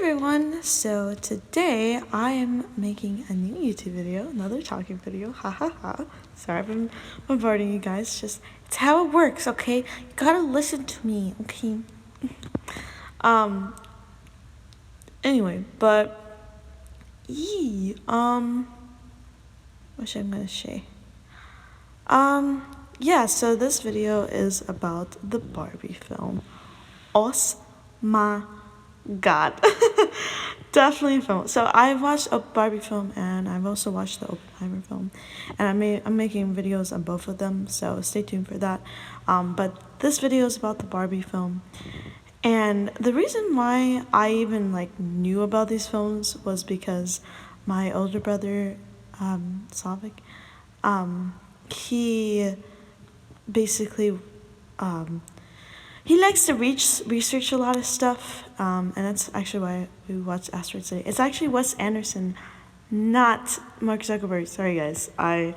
everyone, so today I am making a new YouTube video, another talking video, ha ha ha. Sorry I've been bombarding you guys, just it's how it works, okay? You gotta listen to me, okay? um, anyway, but, what should I'm gonna say? Yeah, so this video is about the Barbie film. Os my God. Definitely a film. So I've watched a Barbie film and I've also watched the Oppenheimer film, and I'm making videos on both of them, so stay tuned for that. But this video is about the Barbie film, and the reason why I even knew about these films was because my older brother, Slavik, he basically he likes to research a lot of stuff, and that's actually why we watch Asteroid City. It's actually Wes Anderson, not Mark Zuckerberg. Sorry guys, I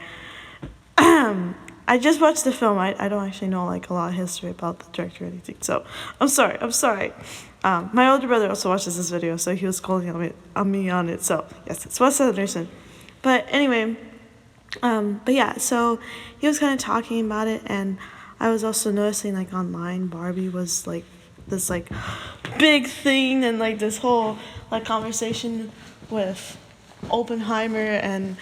just watched the film. I don't actually know a lot of history about the director or anything, so I'm sorry. My older brother also watches this video, so he was calling on me on it. So yes, it's Wes Anderson. But anyway, but yeah, so he was kind of talking about it, and I was also noticing online Barbie was this big thing, and this whole conversation with Oppenheimer, and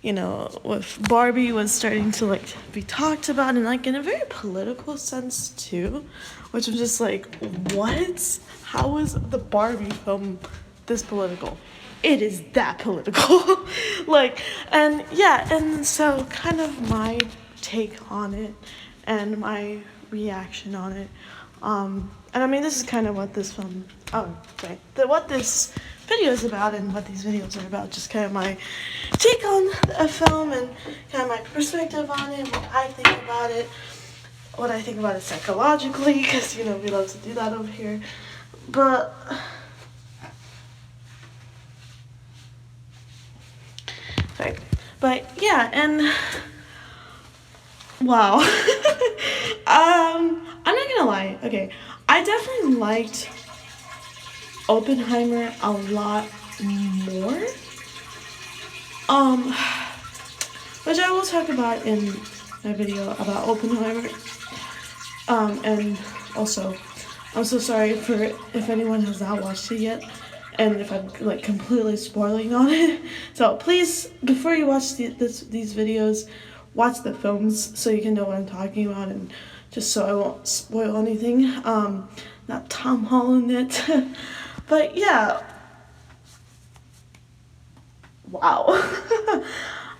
with Barbie was starting to be talked about, and in a very political sense too, which was just what? How is the Barbie film this political? It is that political. And yeah, and so kind of my take on it and my reaction on it. And I mean, this is kind of what this film, what this video is about, and what these videos are about, just kind of my take on a film and kind of my perspective on it, what I think about it, what I think about it psychologically, because, we love to do that over here. But yeah, and wow. I'm not gonna lie. Okay, I definitely liked Oppenheimer a lot more. Which I will talk about in my video about Oppenheimer. And also, I'm so sorry for if anyone has not watched it yet, and if I'm completely spoiling on it. So please, before you watch these videos, watch the films so you can know what I'm talking about, and just so I won't spoil anything. Not Tom Holland it. But yeah. Wow.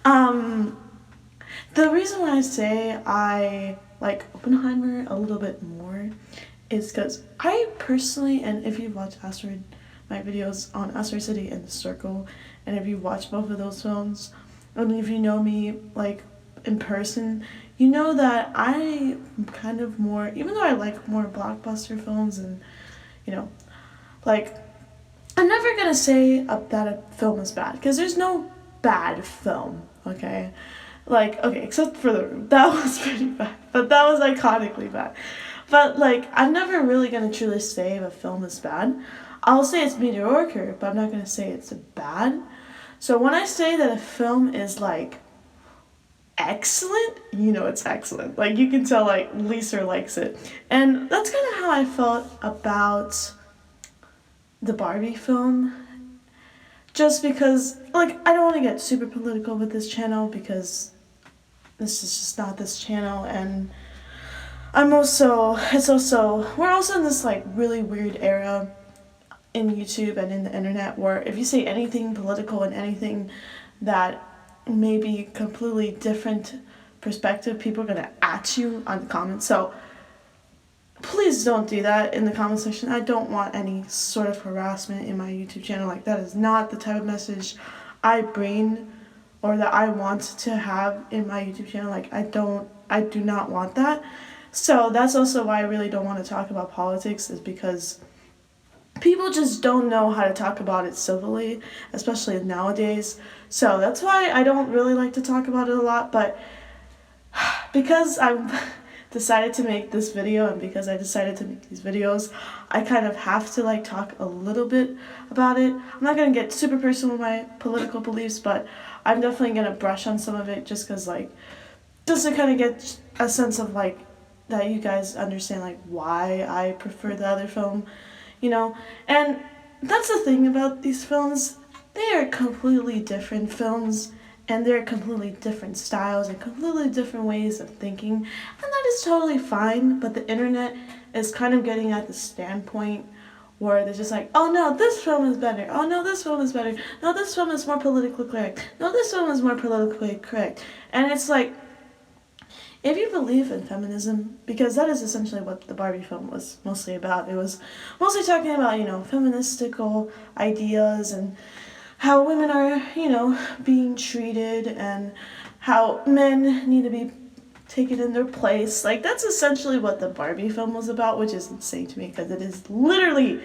The reason why I say I like Oppenheimer a little bit more is because I personally, and if you've watched my videos on Asteroid City and The Circle, and if you've watched both of those films, and if you know me in person, you know that I'm kind of more, even though I like more blockbuster films, and I'm never gonna say that a film is bad, because there's no bad film, okay? Okay, except for The Room. That was pretty bad, but that was iconically bad. But I'm never really gonna truly say if a film is bad. I'll say it's mediocre, but I'm not gonna say it's bad. So when I say that a film is excellent, it's excellent. You can tell Lisa likes it. And that's kind of how I felt about the Barbie film. Just because I don't want to get super political with this channel, because this is just not this channel, and we're also in this really weird era in YouTube and in the internet, where if you say anything political and anything that may be completely different perspective, people are gonna at you on the comments. So please don't do that in the comment section. I don't want any sort of harassment in my YouTube channel. That is not the type of message I bring or that I want to have in my YouTube channel. I do not want that. So that's also why I really don't want to talk about politics, is because people just don't know how to talk about it civilly, especially nowadays. So that's why I don't really like to talk about it a lot. But because decided to make this video, and because I decided to make these videos, I kind of have to like talk a little bit about it. I'm not gonna get super personal with my political beliefs, but I'm definitely gonna brush on some of it just because like just to kind of get a sense of like that you guys understand like why I prefer the other film, you know. And that's the thing about these films, they are completely different films, and they're completely different styles and completely different ways of thinking, and that is totally fine. But the internet is kind of getting at the standpoint where they're just like, oh no, this film is better, oh no, this film is better, no, this film is more politically correct, no, this film is more politically correct. And it's like, if you believe in feminism, because that is essentially what the Barbie film was mostly about. It was mostly talking about, you know, feministical ideas and how women are, you know, being treated and how men need to be taken in their place. Like, that's essentially what the Barbie film was about, which is insane to me because it is literally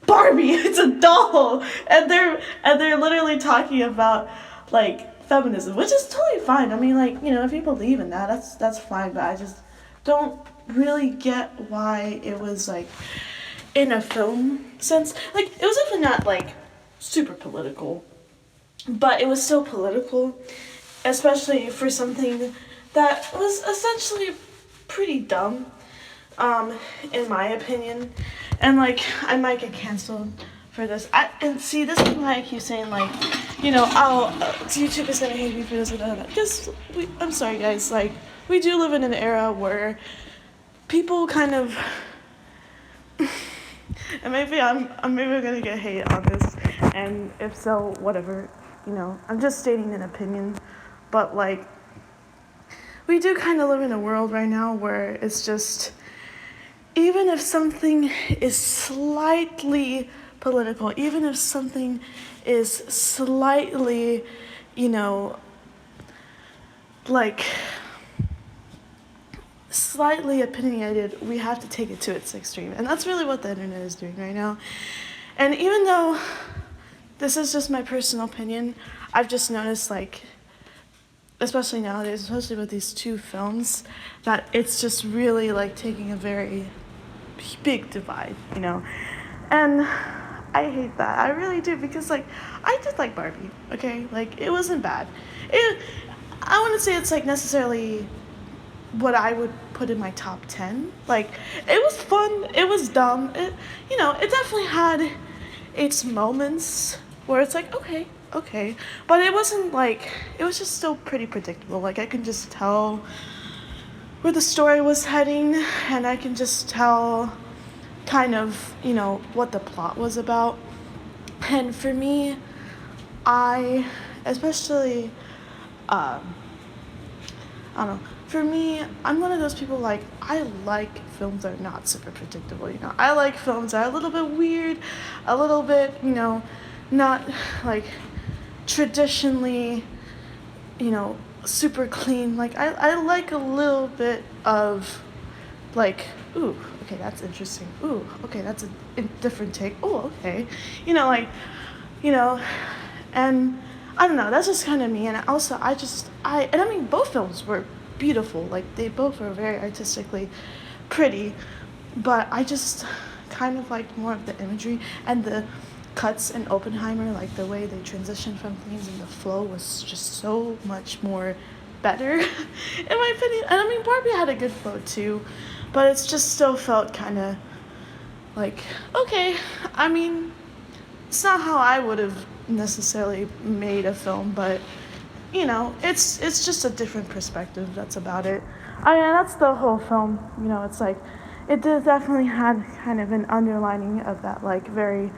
Barbie. It's a doll, and they're literally talking about like feminism, which is totally fine. I mean, like, you know, if you believe in that, that's fine. But I just don't really get why it was like in a film sense. Like, it was definitely not like super political, but it was still political, especially for something that was essentially pretty dumb, in my opinion. And like, I might get canceled for this. And see, this is why I keep saying like, you know, YouTube is gonna hate me for this and that. Because I'm sorry guys, like, we do live in an era where people kind of, and maybe I'm gonna get hate on this, and if so, whatever, you know, I'm just stating an opinion, but like, we do kind of live in a world right now where it's just, even if something is slightly political, even if something is slightly, you know, like slightly opinionated, we have to take it to its extreme. And that's really what the internet is doing right now. And even though this is just my personal opinion, I've just noticed, like, especially nowadays, especially with these two films, that it's just really like taking a very big divide, you know. And I hate that. I really do, because like, I did like Barbie, okay? Like, it wasn't bad. I wouldn't say it's like necessarily what I would put in my top 10. Like, it was fun, it was dumb, you know, it definitely had its moments where it's like, okay, but it wasn't like, it was just still pretty predictable. Like, I can just tell where the story was heading, and I can just tell kind of, you know, what the plot was about. And for me, especially, I don't know, for me, I'm one of those people, like, I like films that are not super predictable, you know. I like films that are a little bit weird, a little bit, you know, not like traditionally, you know, super clean. Like, I like a little bit of like, ooh, okay, that's interesting. Ooh, okay, that's a different take. Ooh, okay. You know, like, you know, and I don't know, that's just kind of me. And also, I mean, both films were beautiful. Like, they both were very artistically pretty, but I just kind of liked more of the imagery and the cuts in Oppenheimer, like the way they transitioned from things, and the flow was just so much more better, in my opinion. And I mean, Barbie had a good flow too, but it's just still felt kind of like, okay, I mean, it's not how I would have necessarily made a film, but, you know, it's just a different perspective, that's about it. I mean, that's the whole film, you know. It's like, it did definitely had kind of an underlining of that, like, very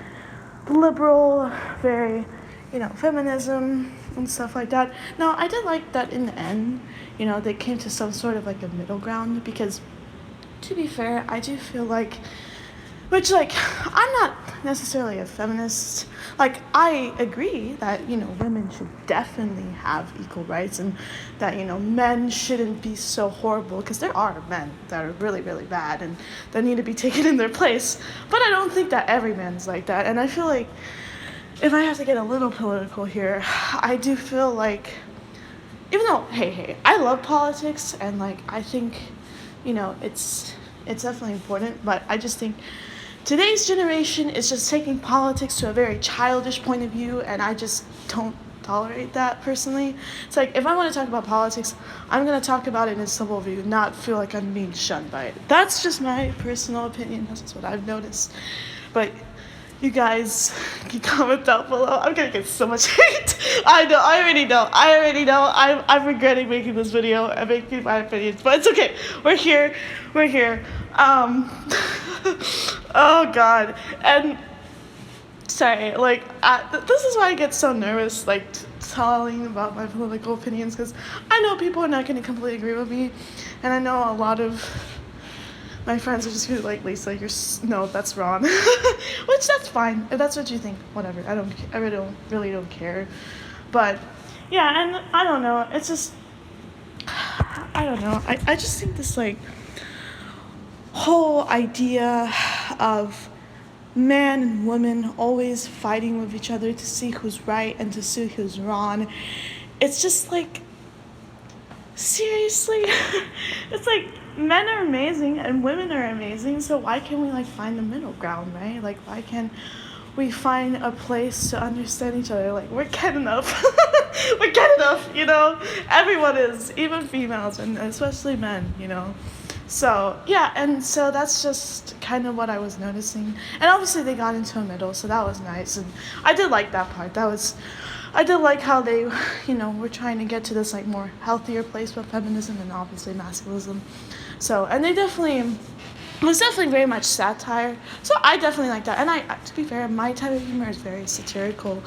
liberal, very, you know, feminism and stuff like that. Now, I did like that in the end, you know, they came to some sort of like a middle ground, because to be fair, I do feel like, which, like, I'm not necessarily a feminist. Like, I agree that, you know, women should definitely have equal rights, and that, you know, men shouldn't be so horrible, because there are men that are really, really bad and that need to be taken in their place. But I don't think that every man's like that. And I feel like, if I have to get a little political here, I do feel like, even though, hey, I love politics, and like, I think it's definitely important, but I just think today's generation is just taking politics to a very childish point of view, and I just don't tolerate that personally. It's like, if I want to talk about politics, I'm going to talk about it in a civil view, not feel like I'm being shunned by it. That's just my personal opinion. That's just what I've noticed. But you guys can comment down below. I'm gonna get so much hate. I already know. I'm regretting making this video and making my opinions, but it's okay. We're here. Oh God. And sorry, like, this is why I get so nervous, like, telling about my political opinions, because I know people are not gonna completely agree with me, and I know a lot of my friends are just gonna be like, Lisa, no, that's wrong. Which, that's fine. If that's what you think, whatever. I really don't care. But yeah, and I don't know. It's just, I don't know. I just think this, like, whole idea of man and woman always fighting with each other to see who's right and to see who's wrong. It's just like, seriously? It's like, men are amazing and women are amazing, so why can't we, like, find the middle ground, right? Like, why can't we find a place to understand each other? Like, we're good enough. We're good enough, Everyone is, even females, and especially men, So, yeah, and so that's just kind of what I was noticing. And obviously they got into a middle, so that was nice. And I did like that part. I did like how they, were trying to get to this, like, more healthier place with feminism and obviously masculinism. So, and it was definitely very much satire. So I definitely like that. And to be fair, my type of humor is very satirical.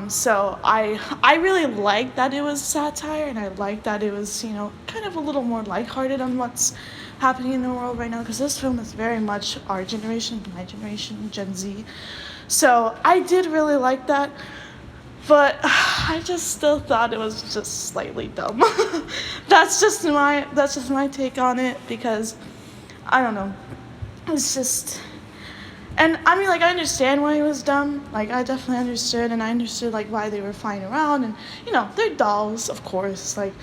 So I really like that it was satire, and I like that it was, kind of a little more lighthearted on what's happening in the world right now, because this film is very much our generation, my generation, Gen Z. So I did really like that, but I just still thought it was just slightly dumb. That's just my take on it, because I don't know. It's just. And I mean, like, I understand why he was dumb. Like, I definitely understood, and I understood, like, why they were flying around. And, they're dolls, of course. Like,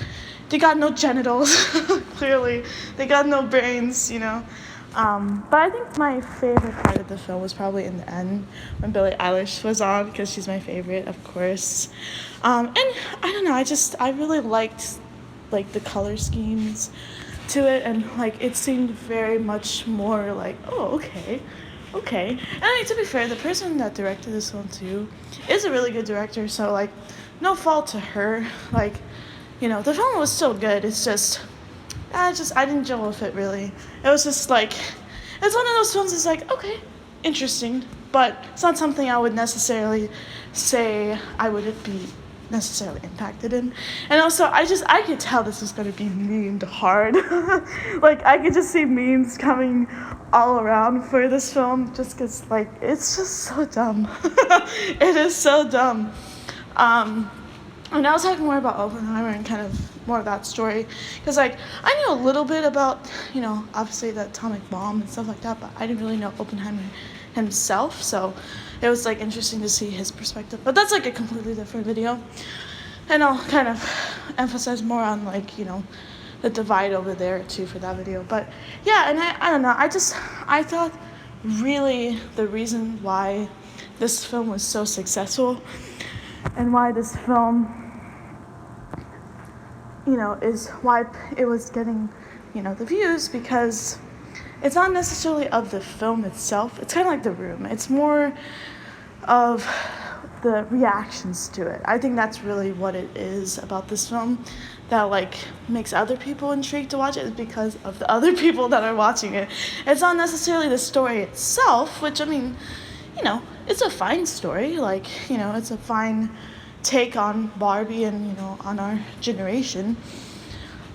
they got no genitals, clearly. They got no brains, But I think my favorite part of the film was probably in the end, when Billie Eilish was on, because she's my favorite, of course. And I don't know, I really liked, like, the color schemes to it, and, like, it seemed very much more like, oh, okay. And I mean, to be fair, the person that directed this film too is a really good director, so, like, no fault to her. Like, the film was still good. It's just, I didn't gel with it really. It was just like, it's one of those films that's like, okay, interesting, but it's not something I would necessarily say I would be necessarily impacted in. And also, I could tell this was going to be memed hard. Like, I could just see memes coming all around for this film, just because, like, it's just so dumb. It is so dumb. And I was talking more about Oppenheimer and kind of more of that story, because, like, I knew a little bit about, obviously the atomic bomb and stuff like that, but I didn't really know Oppenheimer himself, so it was, like, interesting to see his perspective. But that's, like, a completely different video, and I'll kind of emphasize more on, like, the divide over there too for that video. But yeah, and I don't know, I thought really the reason why this film was so successful and why this film, is why it was getting, the views, because it's not necessarily of the film itself. It's kind of like The Room. It's more of the reactions to it. I think that's really what it is about this film that, like, makes other people intrigued to watch it, is because of the other people that are watching it. It's not necessarily the story itself, which, I mean, it's a fine story. Like, it's a fine take on Barbie and, on our generation.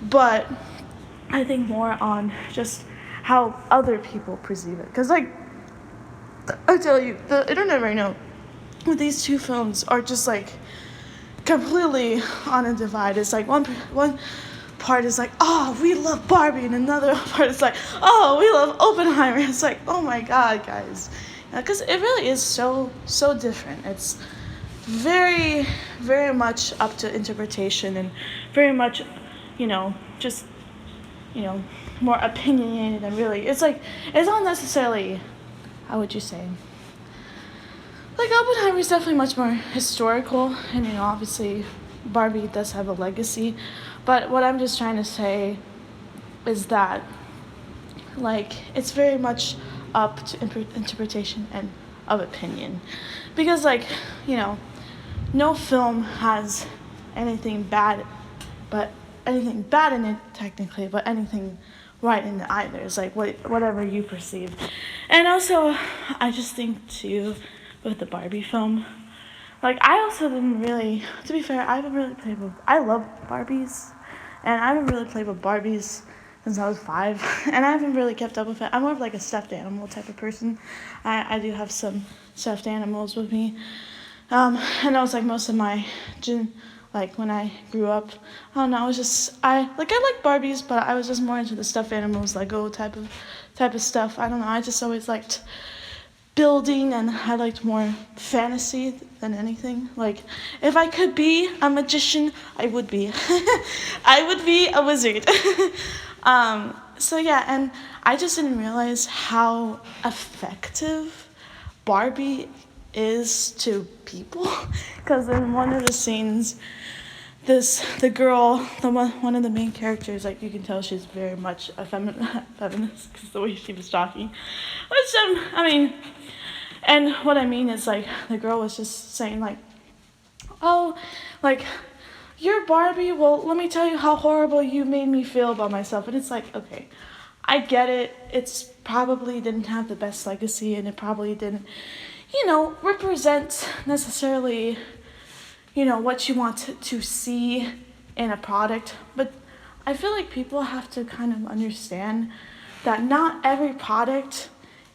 But I think more on just how other people perceive it. Because, like, I tell you, the internet right now, with these two films, are just, like, completely on a divide. It's like one part is like, oh, we love Barbie, and another part is like, oh, we love Oppenheimer. It's like, oh my God, guys. Because it really is so different. It's very, very much up to interpretation, and very much, just, more opinionated and really, it's like, it's not necessarily, how would you say, like Oppenheimer is definitely much more historical, and obviously Barbie does have a legacy, but what I'm just trying to say is that like it's very much up to interpretation and of opinion, because like no film has anything bad, but anything bad in it technically, but anything right in it either. It's like whatever you perceive. And also, I just think too, with the Barbie film, like I also didn't really, to be fair, I haven't really played with, I love Barbies, and I haven't really played with Barbies since I was 5, and I haven't really kept up with it. I'm more of like a stuffed animal type of person. I do have some stuffed animals with me. And that was like most of my like when I grew up. I don't know, I like Barbies, but I was just more into the stuffed animals, Lego type of stuff. I don't know, I just always liked building, and I liked more fantasy than anything. Like if I could be a magician, I would be. I would be a wizard. So yeah, and I just didn't realize how effective Barbie is to people, because in one of the scenes, the girl, one of the main characters, like you can tell she's very much a feminist, because the way she was talking, which I mean, and what I mean is like the girl was just saying like, oh, like, you're Barbie, well, let me tell you how horrible you made me feel about myself. And it's like, okay, I get it. It's probably didn't have the best legacy, and it probably didn't, represent necessarily, what you want to see in a product. But I feel like people have to kind of understand that not every product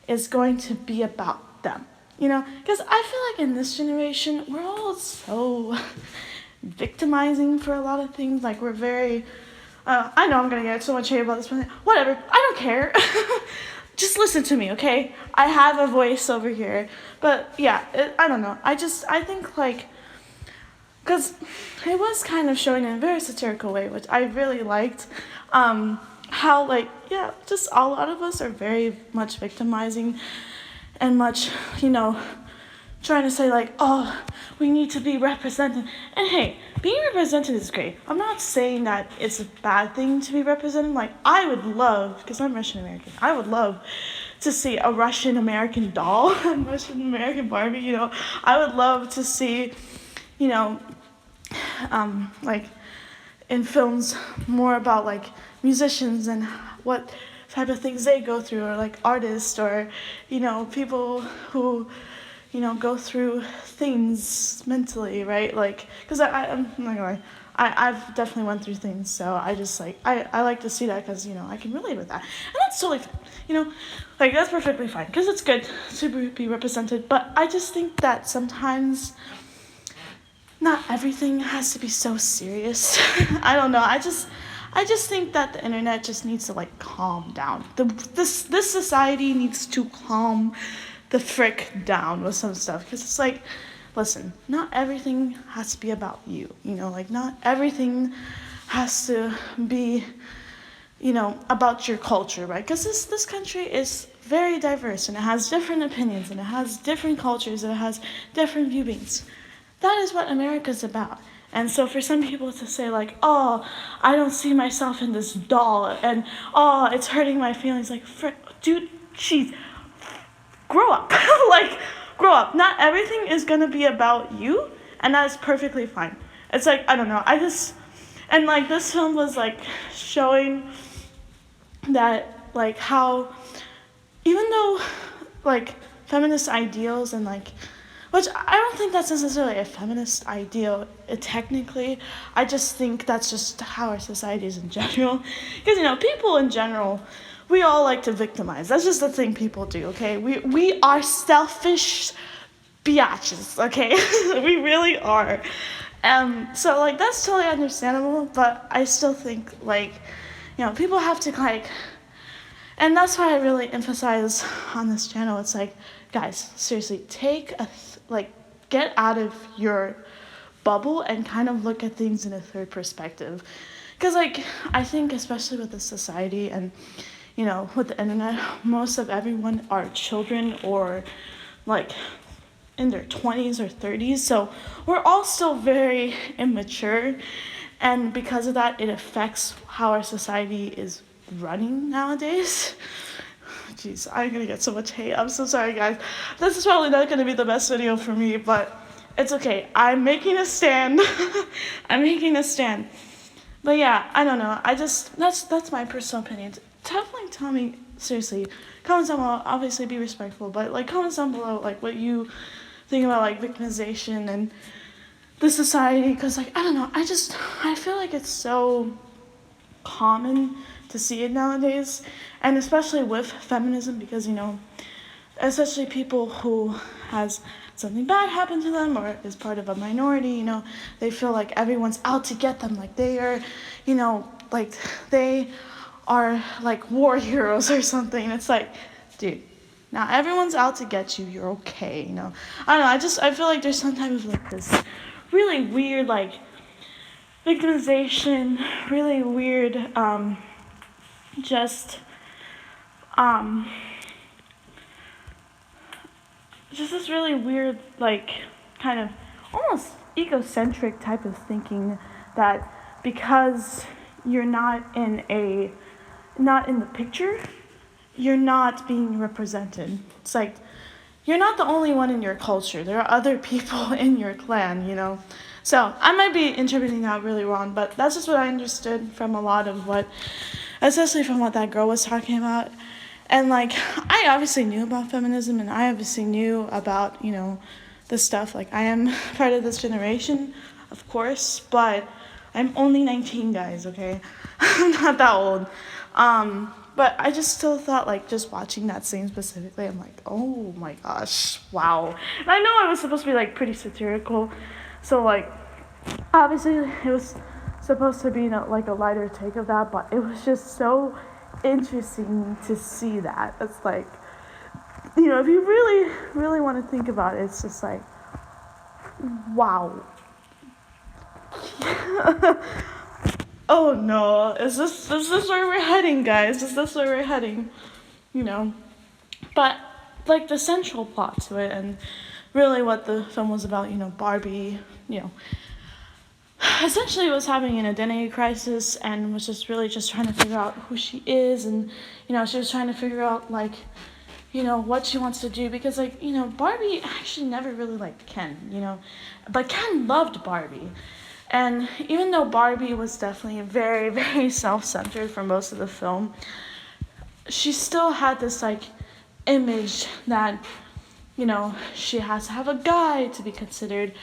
is going to be about them, because I feel like in this generation, we're all so victimizing for a lot of things. Like we're very, I know I'm gonna get so much hate about this, but whatever, I don't care. Just listen to me, okay? I have a voice over here. But yeah, I don't know. I think like, because it was kind of showing in a very satirical way, which I really liked. How like, yeah, just a lot of us are very much victimizing and much, trying to say like, oh, we need to be represented. And hey, being represented is great. I'm not saying that it's a bad thing to be represented. Like I would love, because I'm Russian American, I would love to see a Russian American doll, a Russian American Barbie, I would love to see, like in films more about like musicians and what type of things they go through, or like artists, or, people who, go through things mentally, right? Like, because I'm not gonna lie, I've definitely went through things, so I just like, I like to see that, because, I can relate with that. And that's totally fine, like that's perfectly fine, because it's good to be represented. But I just think that sometimes not everything has to be so serious. I don't know, I just think that the internet just needs to like calm down. This society needs to calm the frick down with some stuff, because it's like, listen, not everything has to be about you, like not everything has to be, about your culture, right? Because this country is very diverse, and it has different opinions, and it has different cultures, and it has different viewpoints. That is what America's about. And so for some people to say like, oh, I don't see myself in this doll, and oh, it's hurting my feelings, like, frick, dude, jeez, grow up. Like, grow up. Not everything is gonna be about you, and that is perfectly fine. It's like, I don't know, and like this film was like showing that like how, even though like feminist ideals and like, which I don't think that's necessarily a feminist ideal, technically. I just think that's just how our society is in general. Because, people in general, we all like to victimize. That's just the thing people do, okay? We are selfish biatches, okay? We really are. So, like, that's totally understandable, but I still think, like, people have to, like, and that's why I really emphasize on this channel. It's like, guys, seriously, get out of your bubble and kind of look at things in a third perspective. because like I think especially with the society and with the internet, most of everyone are children or like in their 20s or 30s, so we're all still very immature, and because of that it affects how our society is running nowadays. Jeez, I'm gonna get so much hate. I'm so sorry, guys. This is probably not gonna be the best video for me, but it's okay. I'm making a stand. I'm making a stand. But yeah, I don't know. That's my personal opinion. Definitely tell me, seriously, comments down below. Obviously be respectful, but like comments down below like what you think about like victimization and the society, because like I don't know. I feel like it's so common to see it nowadays, and especially with feminism, because especially people who has something bad happen to them or is part of a minority, they feel like everyone's out to get them, like they are, like they are like war heroes or something. It's like, dude, now everyone's out to get you, you're okay, I don't know, I feel like there's some type of like this really weird like victimization, really weird just this really weird like kind of almost egocentric type of thinking that because you're not in the picture, you're not being represented. It's like you're not the only one in your culture. There are other people in your clan. So I might be interpreting that really wrong, but that's just what I understood from a lot of especially from what that girl was talking about. And like, I obviously knew about feminism, and I obviously knew about, the stuff. Like, I am part of this generation, of course, but I'm only 19, guys, okay? I'm not that old. But I just still thought, like, just watching that scene specifically, I'm like, oh my gosh, wow. And I know I was supposed to be, like, pretty satirical, so, like, obviously it was supposed to be, like, a lighter take of that, but it was just so interesting to see that. It's like, if you really, really want to think about it, it's just like, wow. Oh no, is this where we're heading, guys? Is this where we're heading? But like the central plot to it, and really what the film was about, Barbie, essentially was having an identity crisis and was just really just trying to figure out who she is, and she was trying to figure out like what she wants to do, because like Barbie actually never really liked Ken, but Ken loved Barbie. And even though Barbie was definitely very, very self-centered for most of the film, she still had this like image that she has to have a guy to be considered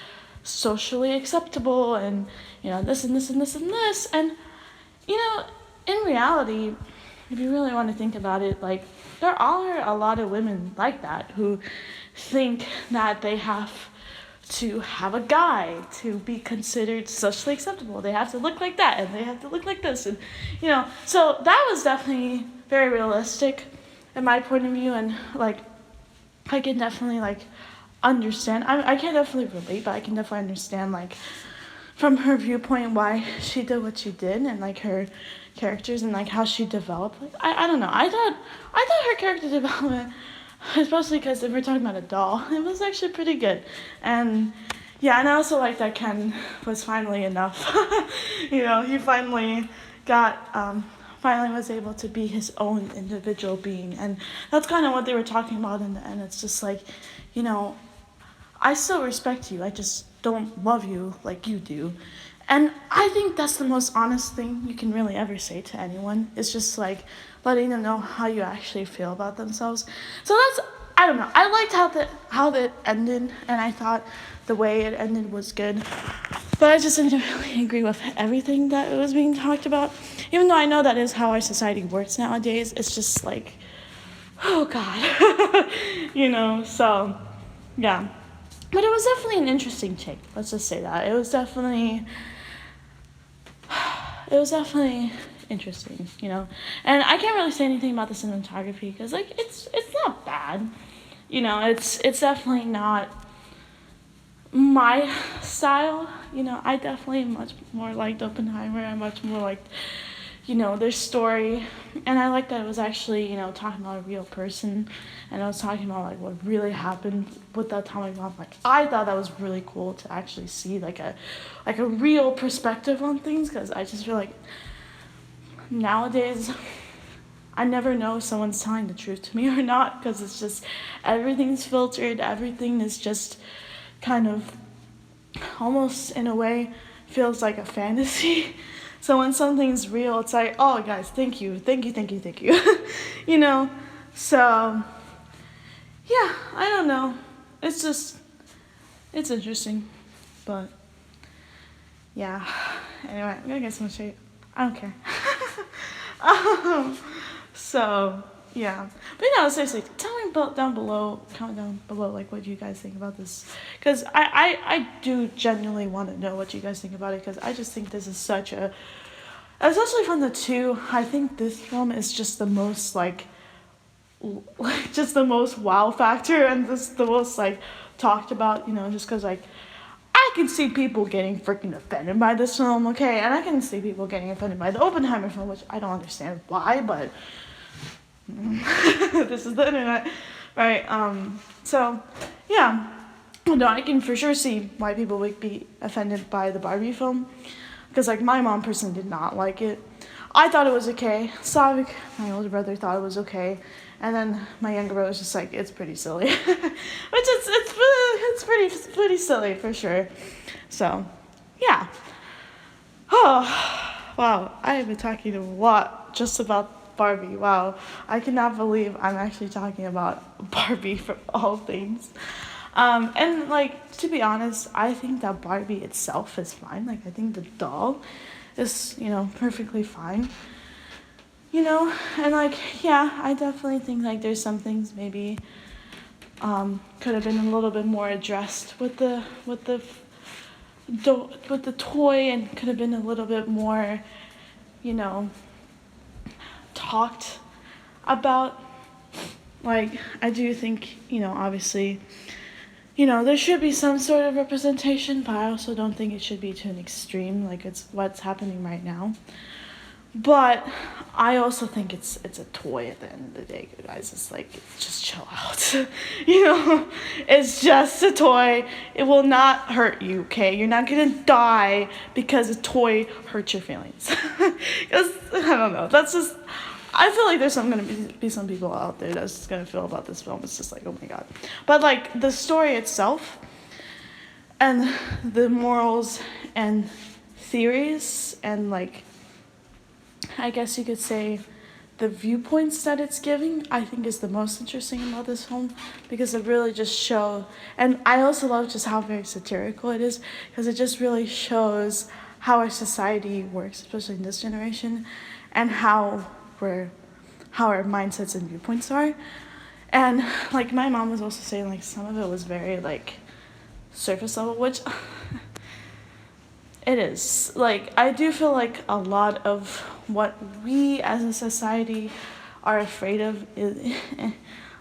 socially acceptable, and this and this and this and this. And in reality, if you really want to think about it, like there are a lot of women like that who think that they have to have a guy to be considered socially acceptable. They have to look like that, and they have to look like this, and so that was definitely very realistic in my point of view. And like I can definitely like understand, I can't definitely relate, but I can definitely understand like from her viewpoint why she did what she did, and like her characters and like how she developed. Like I don't know, I thought her character development, especially because if we're talking about a doll, it was actually pretty good. And yeah, and I also like that Ken was finally enough. He finally finally was able to be his own individual being, and that's kind of what they were talking about in the end. It's just like, I still respect you, I just don't love you like you do. And I think that's the most honest thing you can really ever say to anyone. It's just like letting them know how you actually feel about themselves. So I don't know. I liked how that ended, and I thought the way it ended was good. But I just didn't really agree with everything that was being talked about. Even though I know that is how our society works nowadays, it's just like, oh God. So yeah. But it was definitely an interesting take. Let's just say that. It was definitely interesting, And I can't really say anything about the cinematography because like it's not bad. It's definitely not my style, I definitely much more liked Oppenheimer. I much more liked, their story. And I like that it was actually, talking about a real person, and it was talking about like what really happened with the atomic bomb. Like I thought that was really cool to actually see like a real perspective on things, because I just feel like nowadays I never know if someone's telling the truth to me or not, because it's just everything's filtered, everything is just kind of almost in a way feels like a fantasy. So when something's real, it's like, oh guys, thank you, thank you, thank you, thank you. you know? So yeah, I don't know. It's interesting. But yeah. Anyway, I'm gonna get some shade. I don't care. So yeah, but seriously, tell me comment down below, like what you guys think about this, because I do genuinely want to know what you guys think about it, because I just think this is such a, especially from the two, I think this film is just the most like just the most wow factor, and just the most like talked about, just because like I can see people getting freaking offended by this film, okay, and I can see people getting offended by the Oppenheimer film, which I don't understand why, but this is the internet, right? So yeah, no, I can for sure see why people would be offended by the Barbie film, because like my mom personally did not like it. I thought it was okay. Slavik, my older brother, thought it was okay, and then my younger brother was just like, it's pretty silly, which it's pretty silly for sure. So yeah. Oh wow, I have been talking a lot just about Barbie. Wow, I cannot believe I'm actually talking about Barbie from all things. And like, to be honest, I think that Barbie itself is fine. Like I think the doll is, perfectly fine. And like, yeah, I definitely think like there's some things maybe could have been a little bit more addressed with the toy, and could have been a little bit more, talked about. Like I do think, obviously, there should be some sort of representation, but I also don't think it should be to an extreme, like it's what's happening right now. But I also think it's a toy at the end of the day, guys. It's like, just chill out. It's just a toy. It will not hurt you, okay? You're not gonna die because a toy hurts your feelings. Because, I don't know, that's just, I feel like there's gonna be some people out there that's just gonna feel about this film. It's just like, oh my god. But like, the story itself, and the morals and theories, and like, I guess you could say the viewpoints that it's giving, I think is the most interesting about this film, because it really just shows, and I also love just how very satirical it is, because it just really shows how our society works, especially in this generation, and how our mindsets and viewpoints are. And like my mom was also saying, like some of it was very like surface level, which it is. Like I do feel like a lot of what we as a society are afraid of is,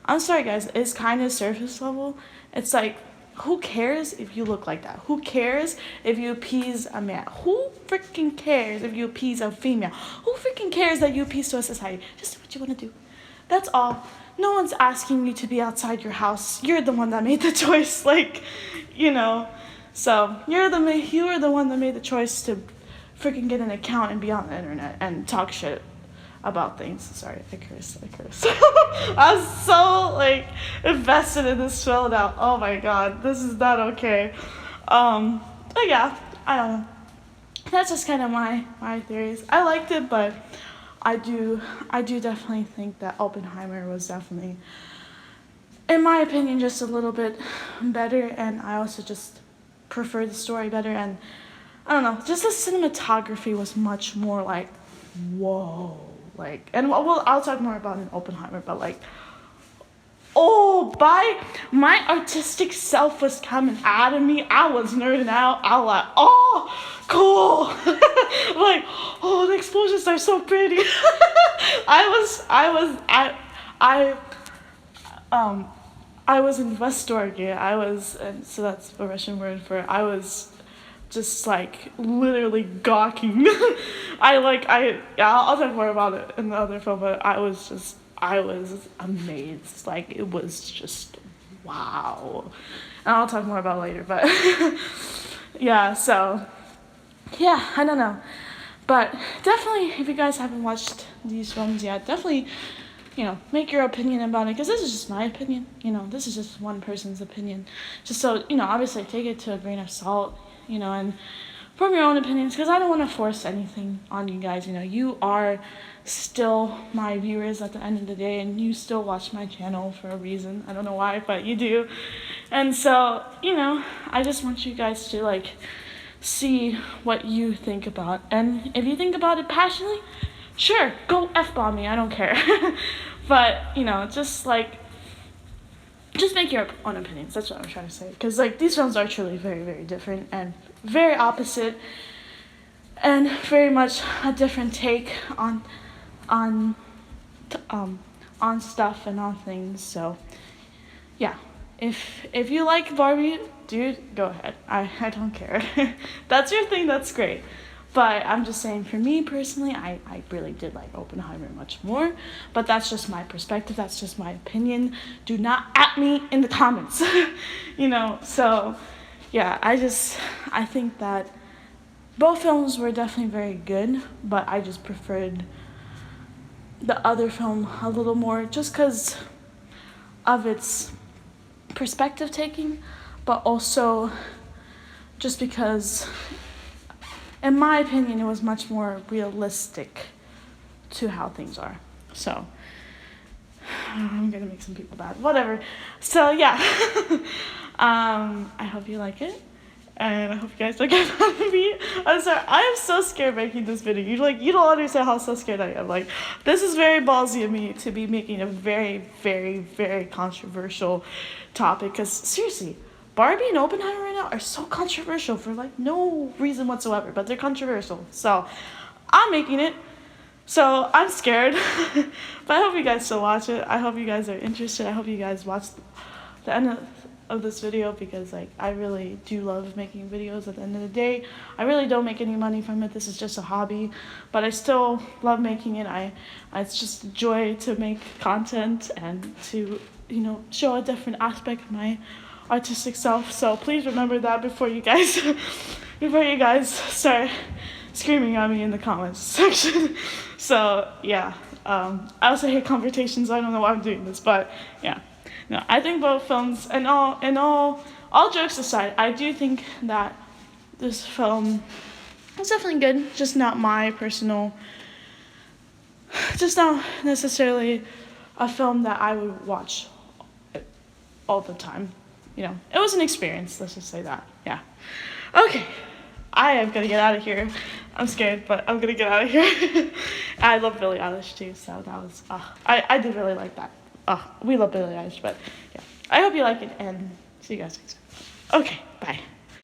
I'm sorry guys, it's kind of surface level. It's like, who cares if you look like that? Who cares if you appease a man? Who freaking cares if you appease a female? Who freaking cares that you appease to a society? Just do what you want to do. That's all. No one's asking you to be outside your house. You're the one that made the choice. Like, So you're the one that made the choice to freaking get an account and be on the internet and talk shit about things. Sorry, I curse. I was so like invested in this film now. Oh my god, this is not okay. But yeah, I don't know. That's just kind of my theories. I liked it, but I do definitely think that Oppenheimer was definitely, in my opinion, just a little bit better, and I also just prefer the story better, and I don't know, just the cinematography was much more like, whoa, like, and I'll talk more about it in Oppenheimer, but like, oh, my artistic self was coming out of me. I was nerding out. I was like, oh, cool. Like, oh, the explosions are so pretty. I was in восторге. And so that's a Russian word for I was just like literally gawking. I'll talk more about it in the other film, but I was amazed. Like it was just wow. And I'll talk more about it later, but yeah, so yeah, I don't know. But definitely, if you guys haven't watched these films yet, definitely, make your opinion about it, because this is just my opinion. This is just one person's opinion. Just so, obviously take it to a grain of salt, and form your own opinions, because I don't want to force anything on you guys. You are still my viewers at the end of the day, and you still watch my channel for a reason. I don't know why, but you do. And so, I just want you guys to, see what you think about. And if you think about it passionately, sure, go F-bomb me, I don't care. But, just make your own opinions. That's what I'm trying to say. Because, these films are truly very, very different and very opposite, and very much a different take on stuff and on things. So, yeah. If you like Barbie, dude, go ahead. I don't care. That's your thing, that's great. But I'm just saying, for me personally, I really did like Oppenheimer much more. But that's just my perspective. That's just my opinion. Do not at me in the comments. So, yeah, I think that both films were definitely very good. But I just preferred the other film a little more, just because of its perspective taking, but also just because, in my opinion, it was much more realistic to how things are. So I'm gonna make some people bad, whatever. So yeah. I hope you like it, and I hope you guys don't get mad at me. I'm sorry, I am so scared making this video. You don't understand how so scared I am. This is very ballsy of me to be making a very, very, very controversial topic, because seriously, Barbie and Oppenheimer right now are so controversial for no reason whatsoever, but they're controversial. So I'm making it. So I'm scared. But I hope you guys still watch it. I hope you guys are interested. I hope you guys watch the end of this video, because I really do love making videos. At the end of the day, I really don't make any money from it. This is just a hobby, but I still love making it. It's just a joy to make content and to show a different aspect of my artistic self. So please remember that before you guys start screaming at me in the comments section. So yeah, I also hate confrontations. I don't know why I'm doing this, but yeah. No, I think both films, and all jokes aside, I do think that this film is definitely good. Just not necessarily a film that I would watch all the time. It was an experience. Let's just say that. Yeah. Okay. I am gonna get out of here. I'm scared, but I'm gonna get out of here. I love Billie Eilish too, so that was. I did really like that. We love Billie Eilish, but yeah. I hope you like it, and see you guys next time. Okay, bye.